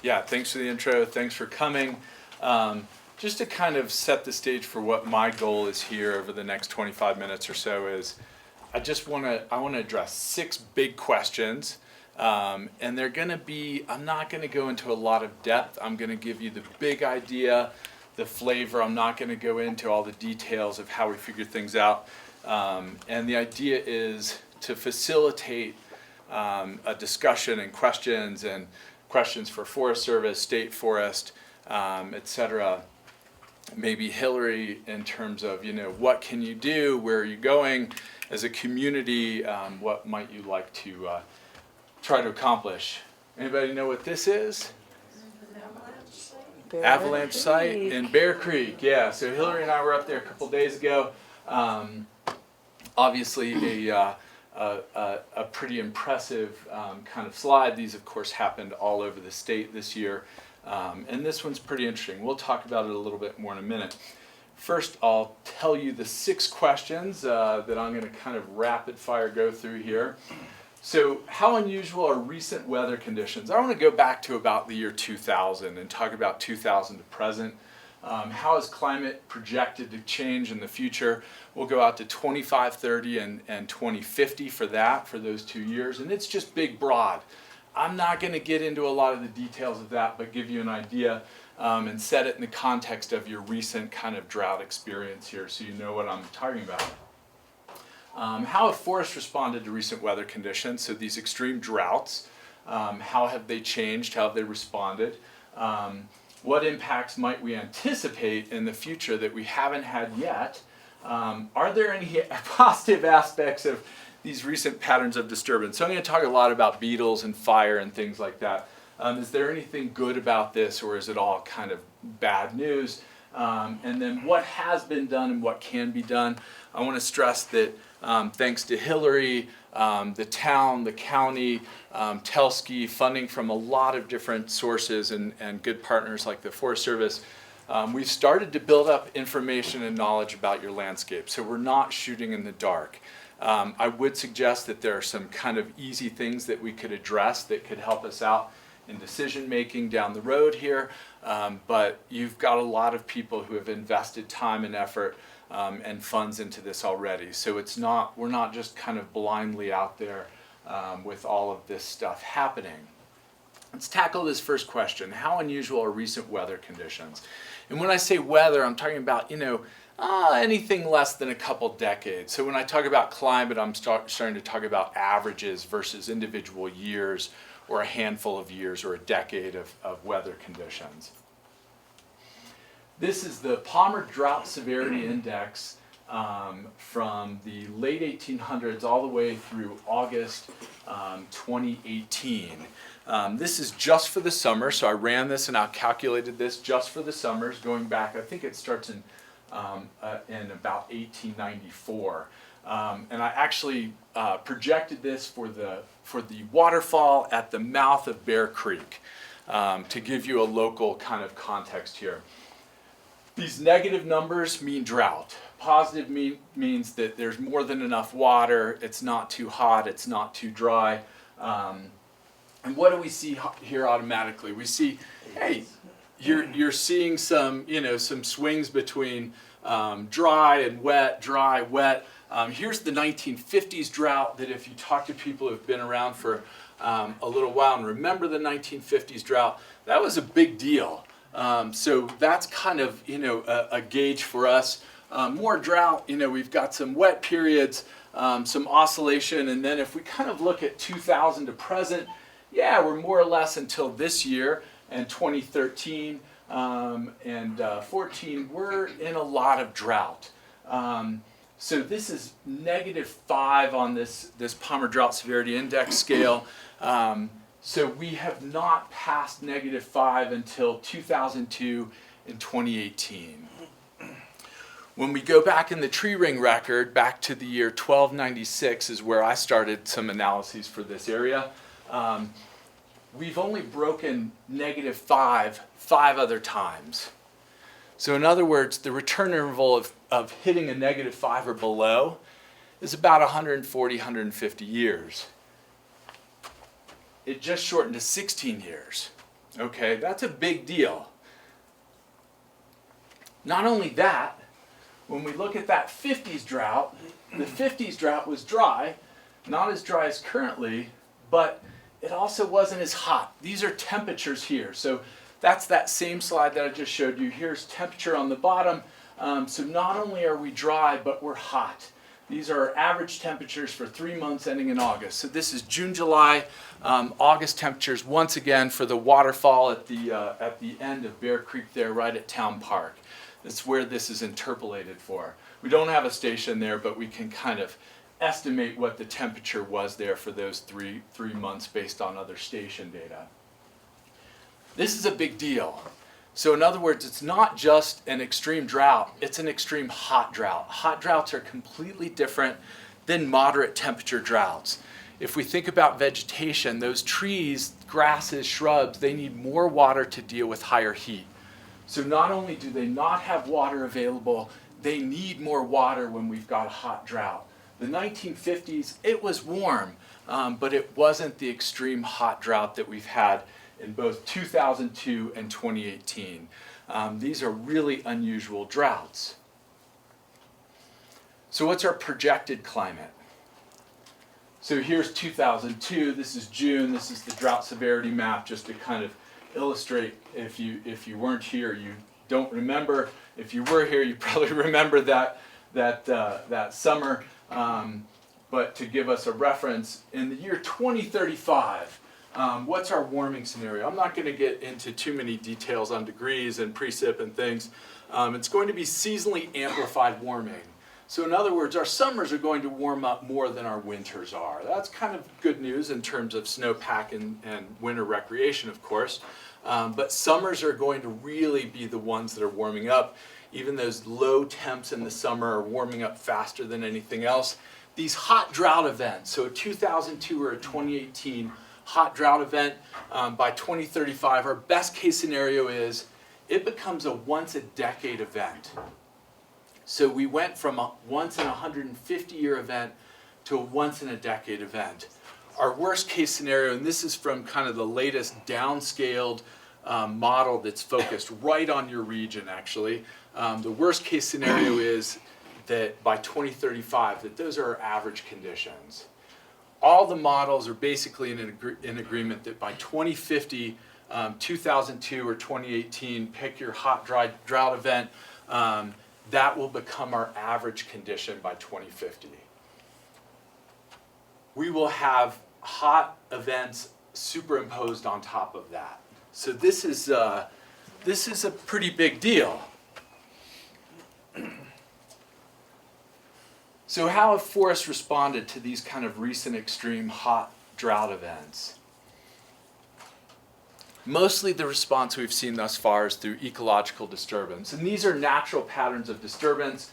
Yeah, thanks for the intro. Thanks for coming. Just to kind of set the stage for what my goal is here over the next 25 minutes or so is I want to address 6 big questions. And they're going to be, I'm not going to go into a lot of depth. I'm going to give you the big idea, the flavor. I'm not going to go into all the details of how we figure things out. And the idea is to facilitate a discussion and questions for Forest Service, State Forest, etc. Maybe Hillary in terms of, what can you do? Where are you going as a community? What might you like to try to accomplish? Anybody know what this is? Avalanche site in Bear Creek. Yeah, so Hillary and I were up there a couple days ago. Obviously a pretty impressive kind of slide. These of course happened all over the state this year. And this one's pretty interesting. We'll talk about it a little bit more in a minute. First, I'll tell you the 6 questions that I'm going to kind of rapid fire go through here. So, how unusual are recent weather conditions? I want to go back to about the year 2000 and talk about 2000 to present. How is climate projected to change in the future? We'll go out to 2530 and 2050 for those 2 years. And it's just big, broad. I'm not going to get into a lot of the details of that, but give you an idea and set it in the context of your recent kind of drought experience here so you know what I'm talking about. How have forests responded to recent weather conditions? So these extreme droughts, how have they changed? How have they responded? What impacts might we anticipate in the future that we haven't had yet? Are there any positive aspects of these recent patterns of disturbance? So I'm going to talk a lot about beetles and fire and things like that. Is there anything good about this, or is it all kind of bad news? And then what has been done and what can be done? I want to stress that thanks to Hillary, the town, the county, Telsky, funding from a lot of different sources and good partners like the Forest Service, we've started to build up information and knowledge about your landscape. So we're not shooting in the dark. I would suggest that there are some kind of easy things that we could address that could help us out in decision making down the road here, but you've got a lot of people who have invested time and effort and funds into this already. So we're not just kind of blindly out there with all of this stuff happening. Let's tackle this first question. How unusual are recent weather conditions? And when I say weather, I'm talking about, anything less than a couple decades. So when I talk about climate, I'm starting to talk about averages versus individual years or a handful of years or a decade of weather conditions. This is the Palmer Drought Severity Index from the late 1800s all the way through August 2018. This is just for the summer, so I ran this and I calculated this just for the summers going back. I think it starts in about 1894. And I actually projected this for the waterfall at the mouth of Bear Creek to give you a local kind of context here. These negative numbers mean drought. Positive means that there's more than enough water, it's not too hot, it's not too dry. And what do we see here automatically? We see, hey, you're seeing some swings between dry and wet, dry, wet. Here's the 1950s drought that if you talk to people who have been around for a little while and remember the 1950s drought, that was a big deal. So that's kind of, a gauge for us. More drought, we've got some wet periods, some oscillation, and then if we kind of look at 2000 to present, yeah, we're more or less until this year and 2013 and 14, we're in a lot of drought. So this is -5 on this Palmer Drought Severity Index scale. So we have not passed -5 until 2002 and 2018. When we go back in the tree ring record, back to the year 1296 is where I started some analyses for this area. We've only broken -5 5 other times. So in other words, the return interval of hitting a -5 or below is about 140, 150 years. It just shortened to 16 years. Okay, that's a big deal. Not only that, when we look at that 50s drought, the 50s drought was dry, not as dry as currently, but it also wasn't as hot. These are temperatures here. So that's that same slide that I just showed you. Here's temperature on the bottom. So not only are we dry, but we're hot. These are average temperatures for 3 months ending in August. So this is June, July, August temperatures once again for the waterfall at the end of Bear Creek there, right at Town Park. That's where this is interpolated for. We don't have a station there, but we can kind of estimate what the temperature was there for those three months based on other station data. This is a big deal. So in other words, it's not just an extreme drought, it's an extreme hot drought. Hot droughts are completely different than moderate temperature droughts. If we think about vegetation, those trees, grasses, shrubs, they need more water to deal with higher heat. So not only do they not have water available, they need more water when we've got a hot drought. The 1950s, it was warm, but it wasn't the extreme hot drought that we've had in both 2002 and 2018. These are really unusual droughts. So what's our projected climate? So here's 2002, this is June, this is the drought severity map just to kind of illustrate, if you weren't here, you don't remember. If you were here, you probably remember that summer. But to give us a reference, in the year 2035, what's our warming scenario? I'm not going to get into too many details on degrees and precip and things. It's going to be seasonally amplified warming. So in other words, our summers are going to warm up more than our winters are. That's kind of good news in terms of snowpack and winter recreation, of course. But summers are going to really be the ones that are warming up. Even those low temps in the summer are warming up faster than anything else. These hot drought events, so a 2002 or a 2018 hot drought event, by 2035, our best case scenario is it becomes a once a decade event. So we went from a once in a 150-year event to a once in a decade event. Our worst case scenario, and this is from kind of the latest downscaled model that's focused right on your region actually, the worst case scenario is that by 2035, that those are our average conditions. All the models are basically in agreement that by 2050, 2002 or 2018, pick your hot, dry drought event, that will become our average condition by 2050. We will have hot events superimposed on top of that. So this is a pretty big deal. So how have forests responded to these kind of recent extreme hot drought events? Mostly the response we've seen thus far is through ecological disturbance. And these are natural patterns of disturbance.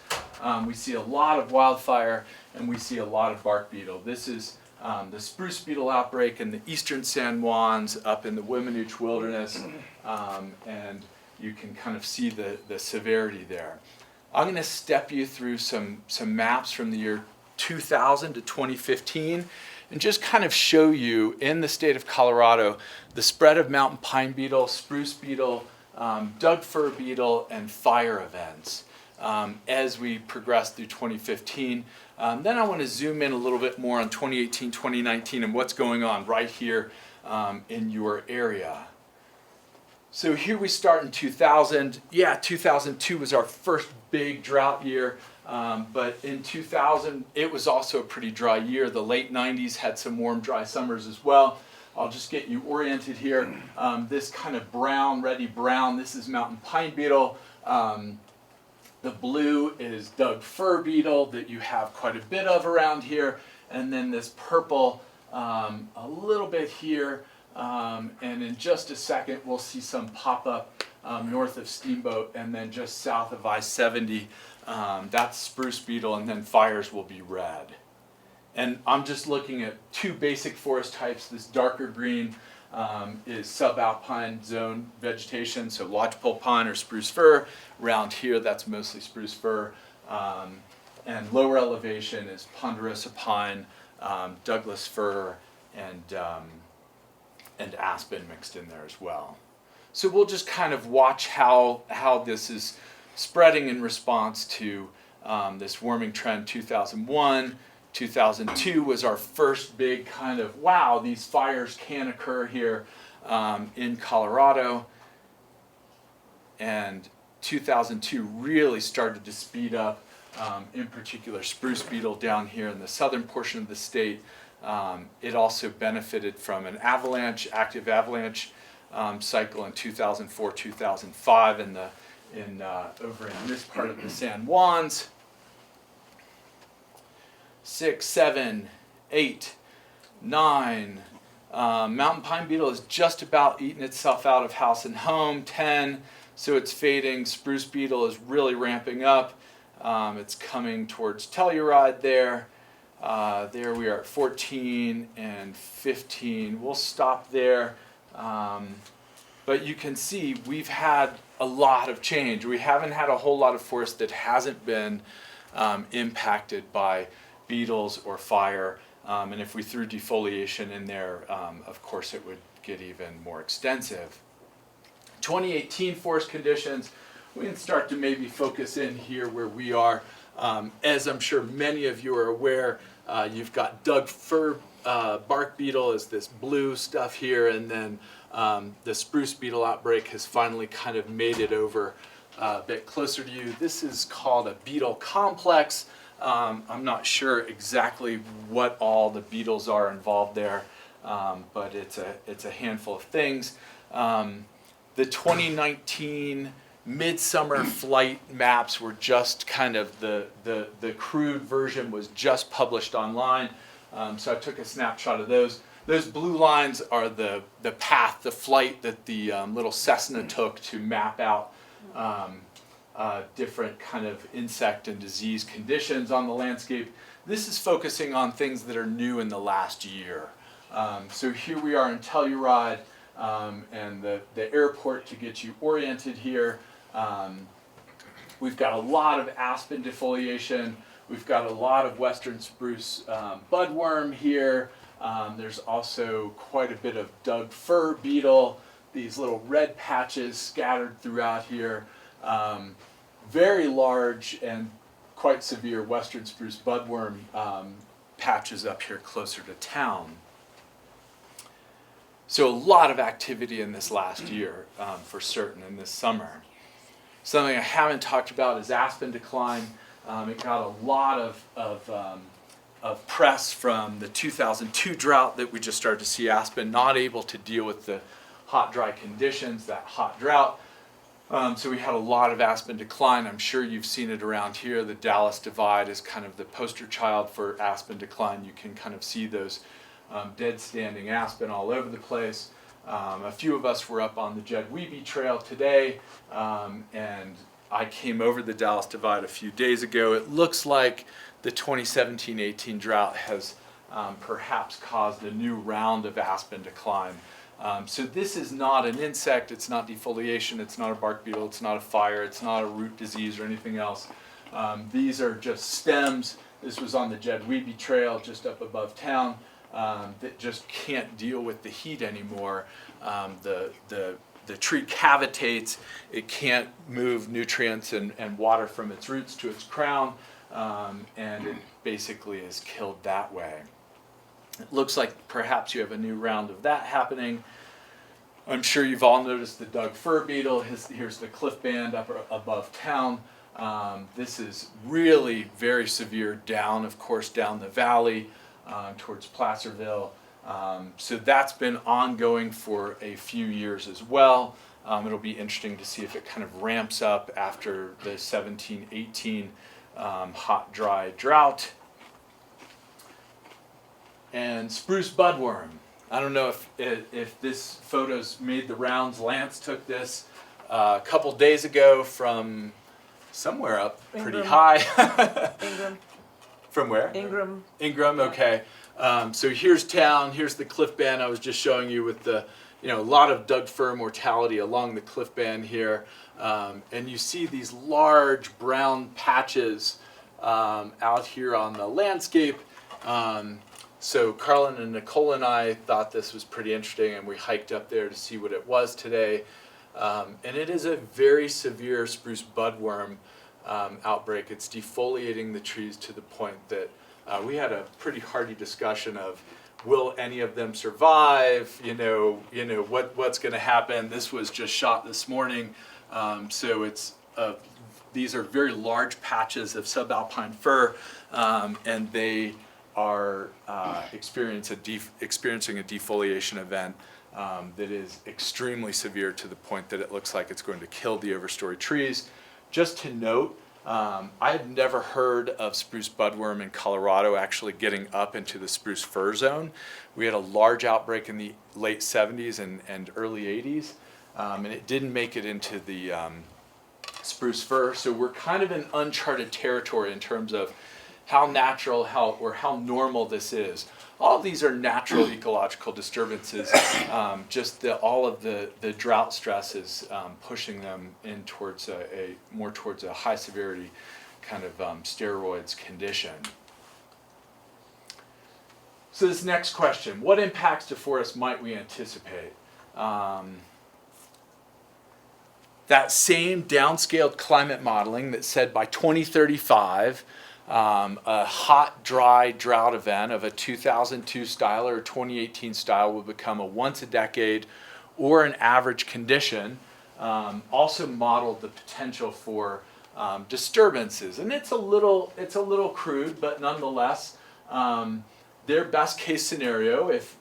We see a lot of wildfire and we see a lot of bark beetle. This is the spruce beetle outbreak in the eastern San Juans up in the Weminuche Wilderness. And you can kind of see the severity there. I'm going to step you through some maps from the year 2000 to 2015 and just kind of show you in the state of Colorado the spread of mountain pine beetle, spruce beetle, Doug fir beetle, and fire events as we progress through 2015. Then I want to zoom in a little bit more on 2018, 2019 and what's going on right here in your area. So here we start in 2000. Yeah, 2002 was our first big drought year, but in 2000 it was also a pretty dry year. The late 90s had some warm, dry summers as well. I'll just get you oriented here. This kind of brown, reddy brown, this is mountain pine beetle. The blue is Doug fir beetle that you have quite a bit of around here, and then this purple a little bit here. And in just a second, we'll see some pop up north of Steamboat and then just south of I-70. That's spruce beetle, and then fires will be red. And I'm just looking at two basic forest types. This darker green is subalpine zone vegetation, so lodgepole pine or spruce fir. Around here, that's mostly spruce fir. And lower elevation is ponderosa pine, Douglas fir, and aspen mixed in there as well. So we'll just kind of watch how this is spreading in response to this warming trend. 2001, 2002 was our first big kind of, wow, these fires can occur here in Colorado. And 2002 really started to speed up, in particular Spruce Beetle down here in the southern portion of the state. It also benefited from an avalanche, active avalanche cycle in 2004, 2005 over in this part of the San Juans. 6, 7, 8, 9. Mountain pine beetle is just about eaten itself out of house and home. 10, so it's fading. Spruce beetle is really ramping up. It's coming towards Telluride there. There we are at 14 and 15. We'll stop there. But you can see we've had a lot of change. We haven't had a whole lot of forest that hasn't been impacted by beetles or fire. And if we threw defoliation in there, of course it would get even more extensive. 2018 forest conditions, we can start to maybe focus in here where we are. As I'm sure many of you are aware, you've got Doug fir bark beetle is this blue stuff here, and then the spruce beetle outbreak has finally kind of made it over a bit closer to you. This is called a beetle complex. I'm not sure exactly what all the beetles are involved there, but it's a handful of things. The 2019 midsummer flight maps were just kind of the crude version was just published online, so I took a snapshot of those. Those blue lines are the path, the flight that the little Cessna took to map out different kind of insect and disease conditions on the landscape. This is focusing on things that are new in the last year. So here we are in Telluride, and the airport to get you oriented here. We've got a lot of aspen defoliation. We've got a lot of western spruce budworm here. There's also quite a bit of Doug fir beetle, these little red patches scattered throughout here. Very large and quite severe western spruce budworm patches up here closer to town. So a lot of activity in this last year, for certain, in this summer. Something I haven't talked about is Aspen Decline. It got a lot of press from the 2002 drought that we just started to see aspen not able to deal with the hot, dry conditions, that hot drought. So we had a lot of Aspen Decline. I'm sure you've seen it around here. The Dallas Divide is kind of the poster child for Aspen Decline. You can kind of see those dead standing aspen all over the place. A few of us were up on the Jed Weeby Trail today, and I came over the Dallas Divide a few days ago. It looks like the 2017-18 drought has perhaps caused a new round of Aspen Decline. So this is not an insect, it's not defoliation, it's not a bark beetle, it's not a fire, it's not a root disease or anything else. These are just stems. This was on the Jed Weeby Trail just up above town that just can't deal with the heat anymore. The tree cavitates, it can't move nutrients and water from its roots to its crown, and it basically is killed that way. It looks like perhaps you have a new round of that happening. I'm sure you've all noticed the Doug fir beetle. Here's the cliff band up above town. This is really very severe down, of course, down the valley towards Placerville. So that's been ongoing for a few years as well. It'll be interesting to see if it kind of ramps up after the 17-18 hot, dry drought. And spruce budworm. I don't know if this photo's made the rounds. Lance took this a couple days ago from somewhere up pretty high. Ingram. From where? Ingram. Ingram, okay. So here's town, here's the cliff band I was just showing you with the, a lot of Doug fir mortality along the cliff band here. And you see these large brown patches out here on the landscape. So Carlin and Nicole and I thought this was pretty interesting, and we hiked up there to see what it was today. And it is a very severe spruce budworm outbreak. It's defoliating the trees to the point that we had a pretty hearty discussion of, will any of them survive? What's going to happen? This was just shot this morning, so these are very large patches of subalpine fir, and they are experiencing a defoliation event that is extremely severe to the point that it looks like it's going to kill the overstory trees. Just to note, I had never heard of spruce budworm in Colorado actually getting up into the spruce fir zone. We had a large outbreak in the late 70s and early 80s, and it didn't make it into the spruce fir. So we're kind of in uncharted territory in terms of how natural, how normal this is. All of these are natural ecological disturbances. All of the drought stress is pushing them in towards more towards a high severity kind of steroids condition. So this next question: what impacts to forests might we anticipate? That same downscaled climate modeling that said by 2035. A hot, dry drought event of a 2002 style or 2018 style will become a once a decade or an average condition. Also modeled the potential for disturbances, and it's a little crude, but nonetheless, their best case scenario, if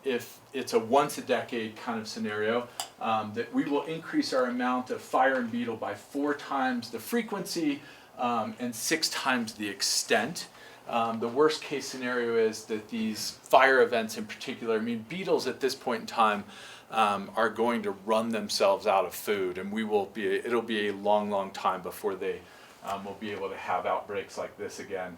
it's a once a decade kind of scenario, that we will increase our amount of fire and beetle by 4 times the frequency. And 6 times the extent. The worst case scenario is that these fire events in particular, beetles at this point in time are going to run themselves out of food, and it'll be a long, long time before they will be able to have outbreaks like this again.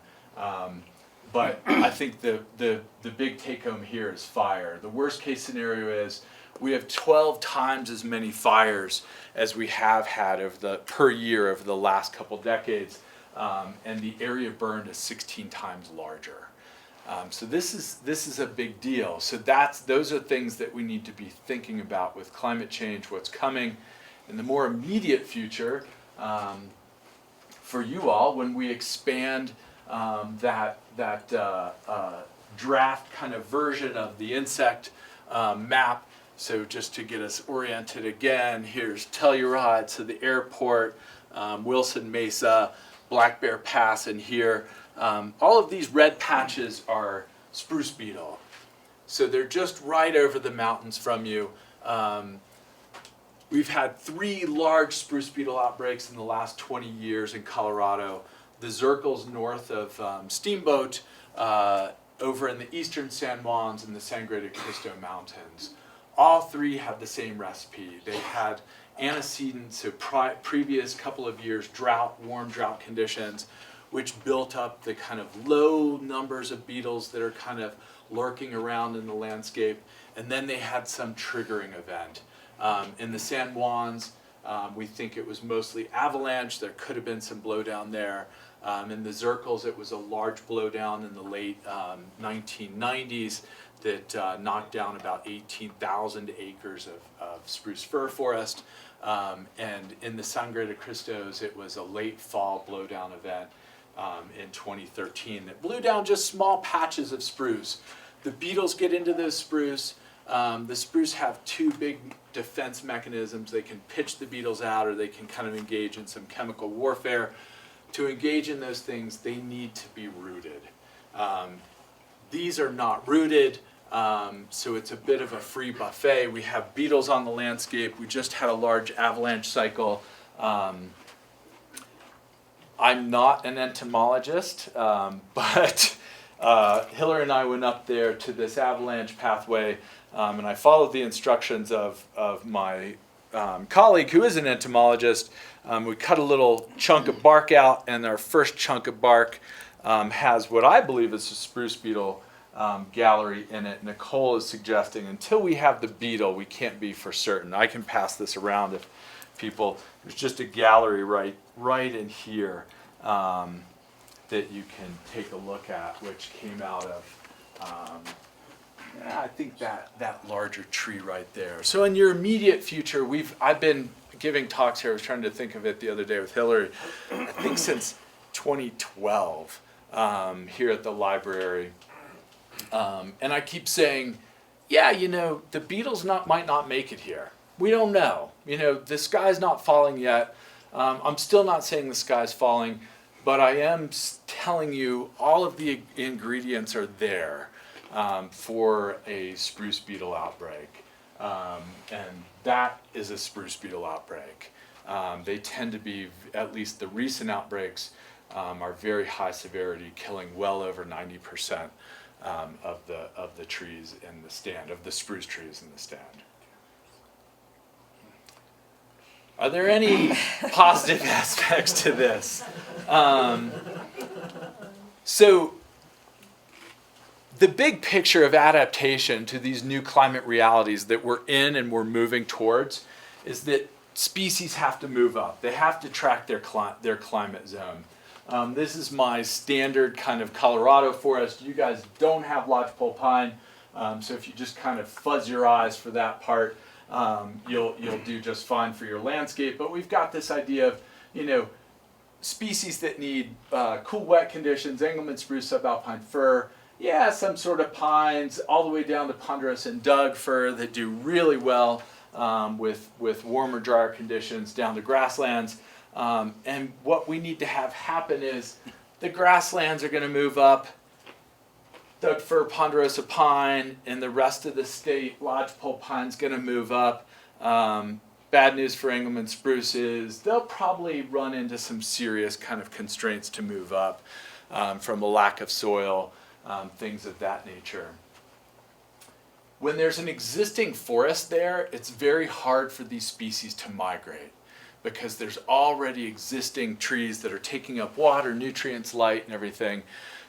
But I think the big take home here is fire. The worst case scenario is we have 12 times as many fires as we have had per year over the last couple decades, and the area burned is 16 times larger. So this is a big deal. So those are things that we need to be thinking about with climate change, what's coming in the more immediate future for you all when we expand that draft kind of version of the insect map. So just to get us oriented again, here's Telluride, so the airport, Wilson Mesa, Black Bear Pass in here. All of these red patches are spruce beetle. So they're just right over the mountains from you. We've had 3 large spruce beetle outbreaks in the last 20 years in Colorado. The Zirkles north of Steamboat, over in the eastern San Juans and the Sangre de Cristo Mountains. All 3 had the same recipe. They had antecedents, so previous couple of years warm drought conditions, which built up the kind of low numbers of beetles that are kind of lurking around in the landscape. And then they had some triggering event. In the San Juans, we think it was mostly avalanche. There could have been some blowdown there. In the Zirkles, it was a large blowdown in the late 1990s. That knocked down about 18,000 acres of spruce fir forest. And in the Sangre de Cristos, it was a late fall blowdown event in 2013 that blew down just small patches of spruce. The beetles get into those spruce. The spruce have 2 big defense mechanisms. They can pitch the beetles out, or they can kind of engage in some chemical warfare. To engage in those things, they need to be rooted. These are not rooted. So it's a bit of a free buffet. We have beetles on the landscape. We just had a large avalanche cycle. I'm not an entomologist, but Hillary and I went up there to this avalanche pathway, and I followed the instructions of my colleague who is an entomologist. We cut a little chunk of bark out, and our first chunk of bark has what I believe is a spruce beetle gallery in it. Nicole is suggesting until we have the beetle, we can't be for certain. I can pass this around if people. There's just a gallery right in here that you can take a look at, which came out of I think that larger tree right there. So in your immediate future, I've been giving talks here. I was trying to think of it the other day with Hillary. I think since 2012 here at the library. And I keep saying, yeah, the beetles might not make it here. We don't know. The sky's not falling yet. I'm still not saying the sky's falling, but I am telling you all of the ingredients are there for a spruce beetle outbreak. And that is a spruce beetle outbreak. They tend to be, at least the recent outbreaks, are very high severity, killing well over 90% of the trees in the stand, of the spruce trees in the stand. Are there any positive aspects to this? So the big picture of adaptation to these new climate realities that we're in and we're moving towards is that species have to move up. They have to track their climate zone. This is my standard kind of Colorado forest. You guys don't have lodgepole pine, so if you just kind of fuzz your eyes for that part, you'll do just fine for your landscape. But we've got this idea of, species that need cool, wet conditions: Engelmann spruce, subalpine fir, some sort of pines, all the way down to ponderosa and Doug fir that do really well with warmer, drier conditions, down to grasslands. And what we need to have happen is the grasslands are going to move up, Doug fir, ponderosa pine, and the rest of the state, lodgepole pine's going to move up. Bad news for Engelmann spruces, they'll probably run into some serious kind of constraints to move up from a lack of soil, things of that nature. When there's an existing forest there, it's very hard for these species to migrate, because there's already existing trees that are taking up water, nutrients, light, and everything.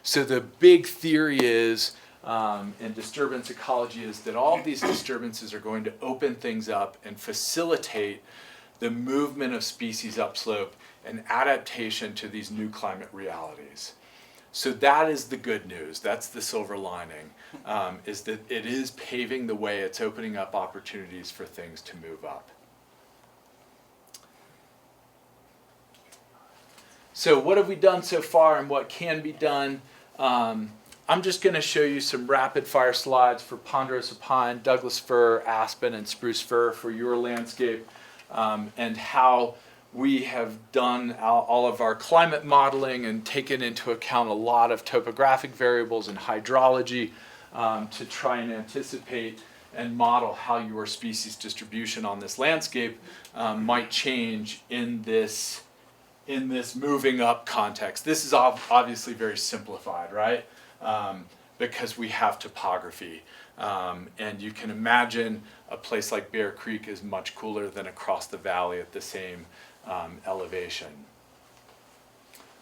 So the big theory is, in disturbance ecology, is that all of these disturbances are going to open things up and facilitate the movement of species upslope and adaptation to these new climate realities. So that is the good news. That's the silver lining, is that it is paving the way. It's opening up opportunities for things to move up. So what have we done so far and what can be done? I'm just going to show you some rapid fire slides for ponderosa pine, Douglas fir, aspen, and spruce fir for your landscape, and how we have done all of our climate modeling and taken into account a lot of topographic variables and hydrology to try and anticipate and model how your species distribution on this landscape might change in this moving up context. This is obviously very simplified, right? Because we have topography. And you can imagine a place like Bear Creek is much cooler than across the valley at the same elevation.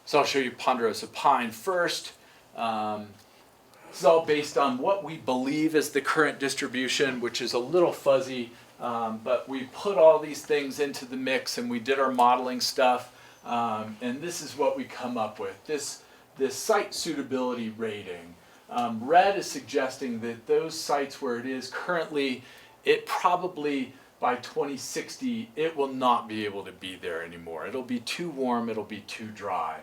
So I'll show you ponderosa pine first. This is all based on what we believe is the current distribution, which is a little fuzzy, but we put all these things into the mix and we did our modeling stuff. And this is what we come up with, this site suitability rating. Red is suggesting that those sites where it is currently, it probably by 2060, it will not be able to be there anymore. It'll be too warm, it'll be too dry.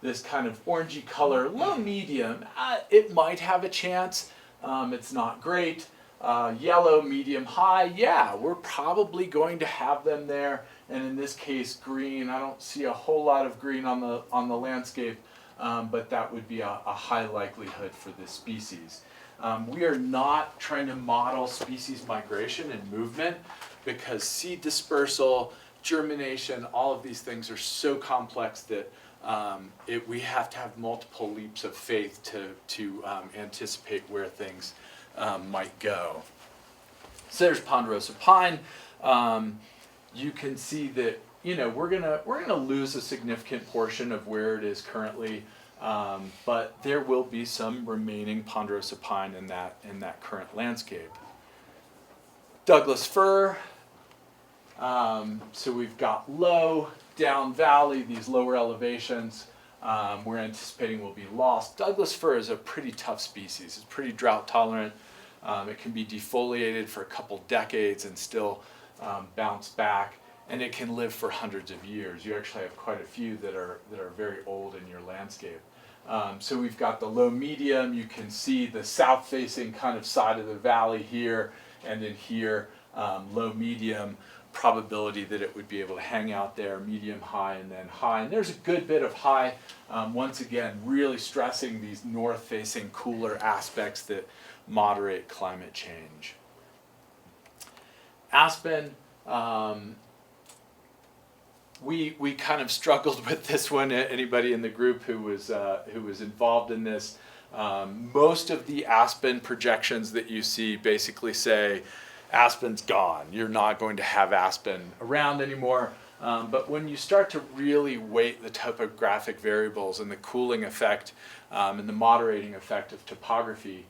This kind of orangey color, low medium, it might have a chance. It's not great. Yellow, medium, high, yeah, we're probably going to have them there. And in this case, green, I don't see a whole lot of green on the landscape, but that would be a high likelihood for this species. We are not trying to model species migration and movement because seed dispersal, germination, all of these things are so complex that we have to have multiple leaps of faith to anticipate where things might go. So there's ponderosa pine. You can see that we're gonna lose a significant portion of where it is currently, but there will be some remaining ponderosa pine in that current landscape. Douglas fir. So we've got low, down valley, these lower elevations. We're anticipating will be lost. Douglas fir is a pretty tough species. It's pretty drought tolerant. It can be defoliated for a couple decades and still bounce back, and it can live for hundreds of years. You actually have quite a few that are very old in your landscape. So we've got the low medium. You can see the south facing kind of side of the valley here, and then here low medium, probability that it would be able to hang out there, medium high, and then high. And there's a good bit of high, once again really stressing these north facing cooler aspects that moderate climate change. Aspen, we kind of struggled with this one. Anybody in the group who was involved in this, most of the aspen projections that you see basically say aspen's gone. You're not going to have aspen around anymore. But when you start to really weight the topographic variables and the cooling effect and the moderating effect of topography,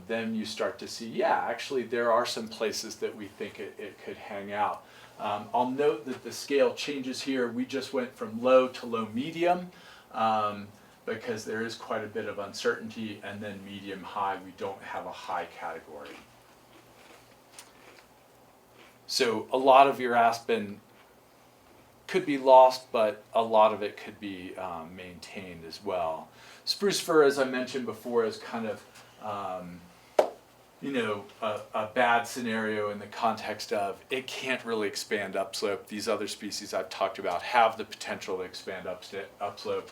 then you start to see, yeah, actually there are some places that we think it could hang out. I'll note that the scale changes here. We just went from low to low medium because there is quite a bit of uncertainty, and then medium high, we don't have a high category. So a lot of your aspen could be lost, but a lot of it could be maintained as well. Spruce fir, as I mentioned before, is kind of a bad scenario in the context of it can't really expand upslope. These other species I've talked about have the potential to expand upslope.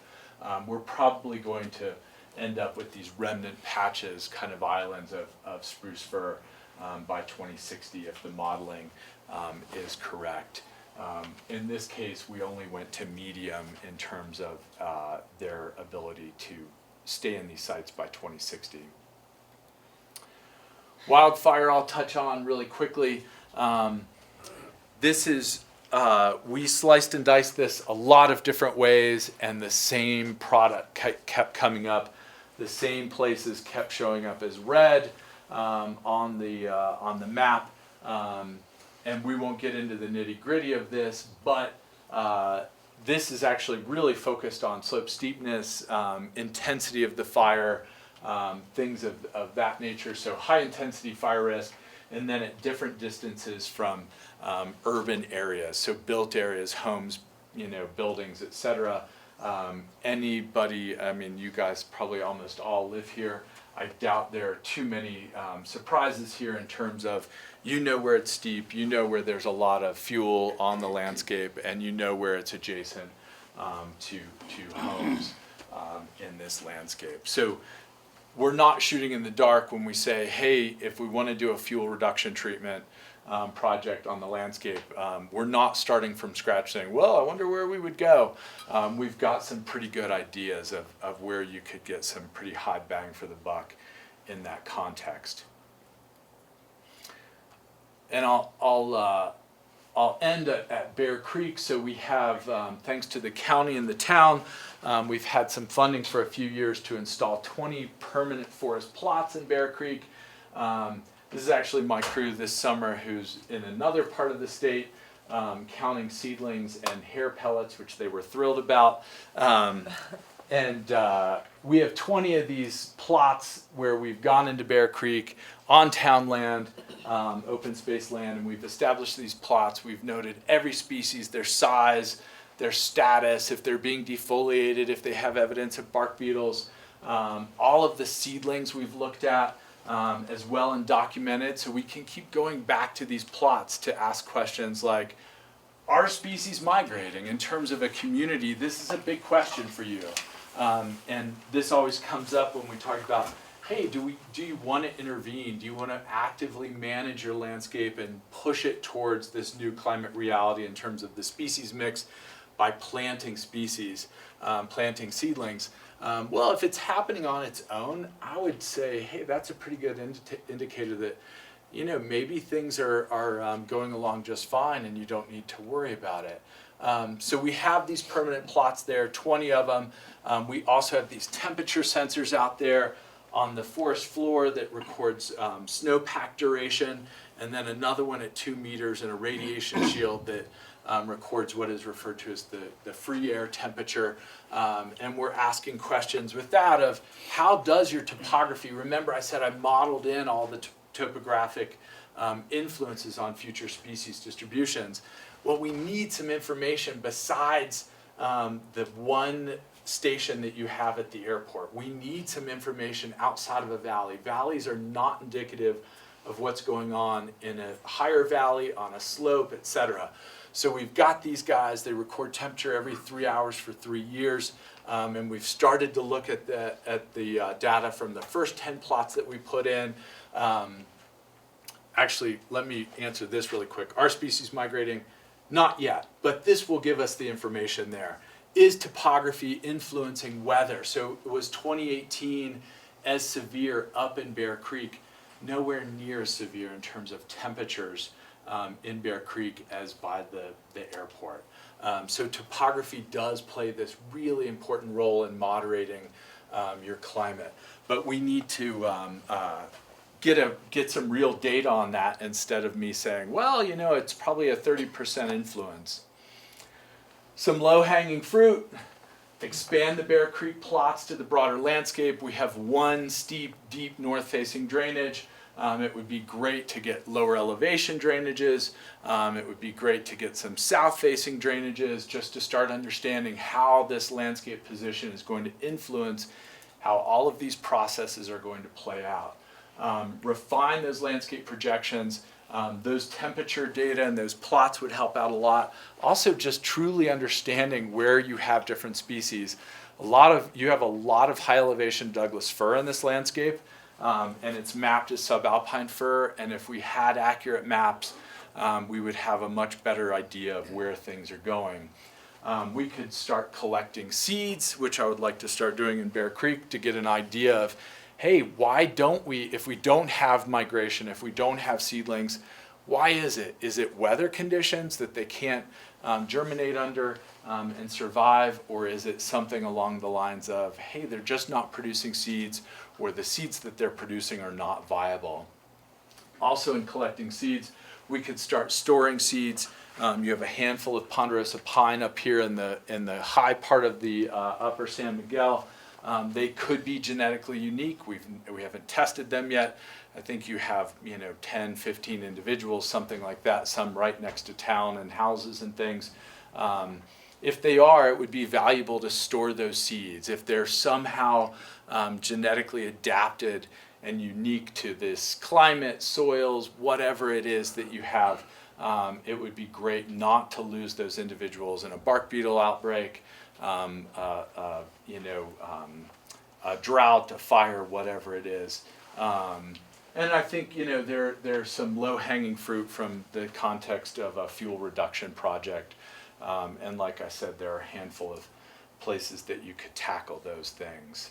We're probably going to end up with these remnant patches, kind of islands of spruce fir by 2060 if the modeling is correct. In this case, we only went to medium in terms of their ability to stay in these sites by 2060. Wildfire I'll touch on really quickly. This is, we sliced and diced this a lot of different ways, and the same product kept coming up. The same places kept showing up as red on the map. And we won't get into the nitty-gritty of this, but this is actually really focused on slope steepness, intensity of the fire, things of that nature. So high intensity fire risk, and then at different distances from urban areas, so built areas, homes, buildings, etc. Anybody, I mean, you guys probably almost all live here. I doubt there are too many surprises here in terms of where it's steep, where there's a lot of fuel on the landscape, and where it's adjacent to homes in this landscape. So we're not shooting in the dark when we say, hey, if we want to do a fuel reduction treatment project on the landscape, we're not starting from scratch saying, well, I wonder where we would go. We've got some pretty good ideas of where you could get some pretty high bang for the buck in that context. And I'll end at Bear Creek. So we have, thanks to the county and the town, we've had some funding for a few years to install 20 permanent forest plots in Bear Creek. This is actually my crew this summer who's in another part of the state, counting seedlings and hair pellets, which they were thrilled about. And we have 20 of these plots where we've gone into Bear Creek on town land, open space land, and we've established these plots. We've noted every species, their size, their status, if they're being defoliated, if they have evidence of bark beetles. All of the seedlings we've looked at as well and documented, so we can keep going back to these plots to ask questions like, are species migrating? In terms of a community, this is a big question for you. And this always comes up when we talk about, hey, do you want to intervene? Do you want to actively manage your landscape and push it towards this new climate reality in terms of the species mix by planting species, planting seedlings? Well, if it's happening on its own, I would say, hey, that's a pretty good indicator that, maybe things are going along just fine and you don't need to worry about it. So we have these permanent plots there, 20 of them. We also have these temperature sensors out there on the forest floor that records snowpack duration, and then another one at 2 meters and a radiation shield that records what is referred to as the free air temperature. And we're asking questions with that of, how does your topography, remember I said I modeled in all the topographic influences on future species distributions. Well, we need some information besides the one station that you have at the airport. We need some information outside of a valley. Valleys are not indicative of what's going on in a higher valley, on a slope, etc. So we've got these guys, they record temperature every 3 hours for 3 years, and we've started to look at the data from the first 10 plots that we put in. Actually, let me answer this really quick. Are species migrating? Not yet, but this will give us the information there. Is topography influencing weather? So it was 2018 as severe up in Bear Creek, nowhere near as severe in terms of temperatures in Bear Creek as by the airport. So topography does play this really important role in moderating your climate. But we need to get some real data on that instead of me saying, well, you know, it's probably a 30% influence. Some low-hanging fruit, expand the Bear Creek plots to the broader landscape. We have one steep, deep north-facing drainage. It would be great to get lower elevation drainages. It would be great to get some south-facing drainages just to start understanding how this landscape position is going to influence how all of these processes are going to play out. Refine those landscape projections. Those temperature data and those plots would help out a lot. Also, just truly understanding where you have different species. You have a lot of high elevation Douglas fir in this landscape, and it's mapped as subalpine fir. And if we had accurate maps, we would have a much better idea of where things are going. We could start collecting seeds, which I would like to start doing in Bear Creek to get an idea of, hey, why don't we, if we don't have migration, if we don't have seedlings, why is it? Is it weather conditions that they can't germinate under and survive, or is it something along the lines of, hey, they're just not producing seeds, or the seeds that they're producing are not viable? Also, in collecting seeds, we could start storing seeds. You have a handful of ponderosa pine up here in the high part of the upper San Miguel. They could be genetically unique. We haven't tested them yet. I think you have 10, 15 individuals, something like that, some right next to town and houses and things. If they are, it would be valuable to store those seeds. If they're somehow genetically adapted and unique to this climate, soils, whatever it is that you have, it would be great not to lose those individuals in a bark beetle outbreak, a drought, a fire, whatever it is. And I think there's some low-hanging fruit from the context of a fuel reduction project. And like I said, there are a handful of places that you could tackle those things.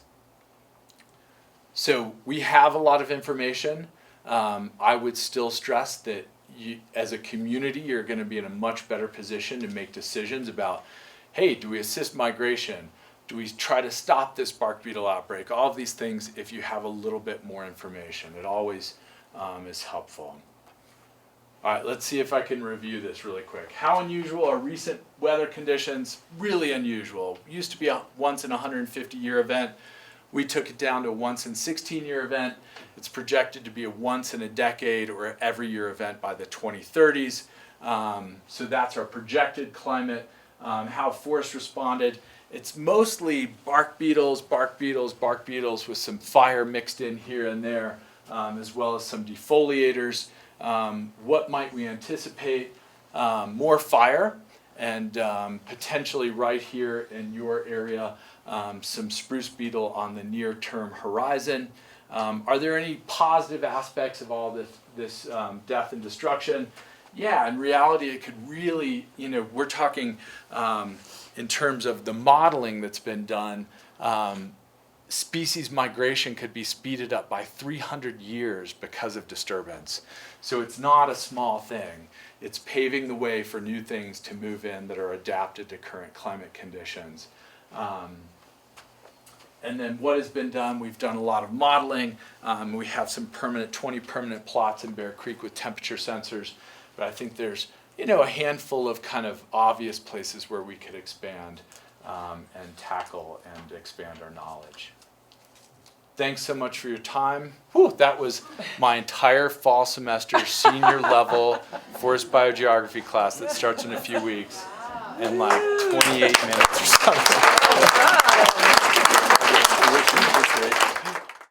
So we have a lot of information. I would still stress that as a community, you're going to be in a much better position to make decisions about, hey, do we assist migration? Do we try to stop this bark beetle outbreak? All of these things, if you have a little bit more information, it always is helpful. All right, let's see if I can review this really quick. How unusual are recent weather conditions? Really unusual. Used to be a once in a 150-year event. We took it down to a once in 16-year event. It's projected to be a once in a decade or every year event by the 2030s. So that's our projected climate. How forests responded. It's mostly bark beetles with some fire mixed in here and there, as well as some defoliators. What might we anticipate? More fire, and potentially right here in your area, some spruce beetle on the near-term horizon. Are there any positive aspects of all this death and destruction? Yeah, in reality, it could really, we're talking in terms of the modeling that's been done, species migration could be speeded up by 300 years because of disturbance. So it's not a small thing. It's paving the way for new things to move in that are adapted to current climate conditions. And then what has been done, we've done a lot of modeling. We have some 20 permanent plots in Bear Creek with temperature sensors. But I think there's a handful of kind of obvious places where we could expand and tackle and expand our knowledge. thanks so much for your time. Whew, that was my entire fall semester senior level forest biogeography class that starts in a few weeks in like 28 minutes or something.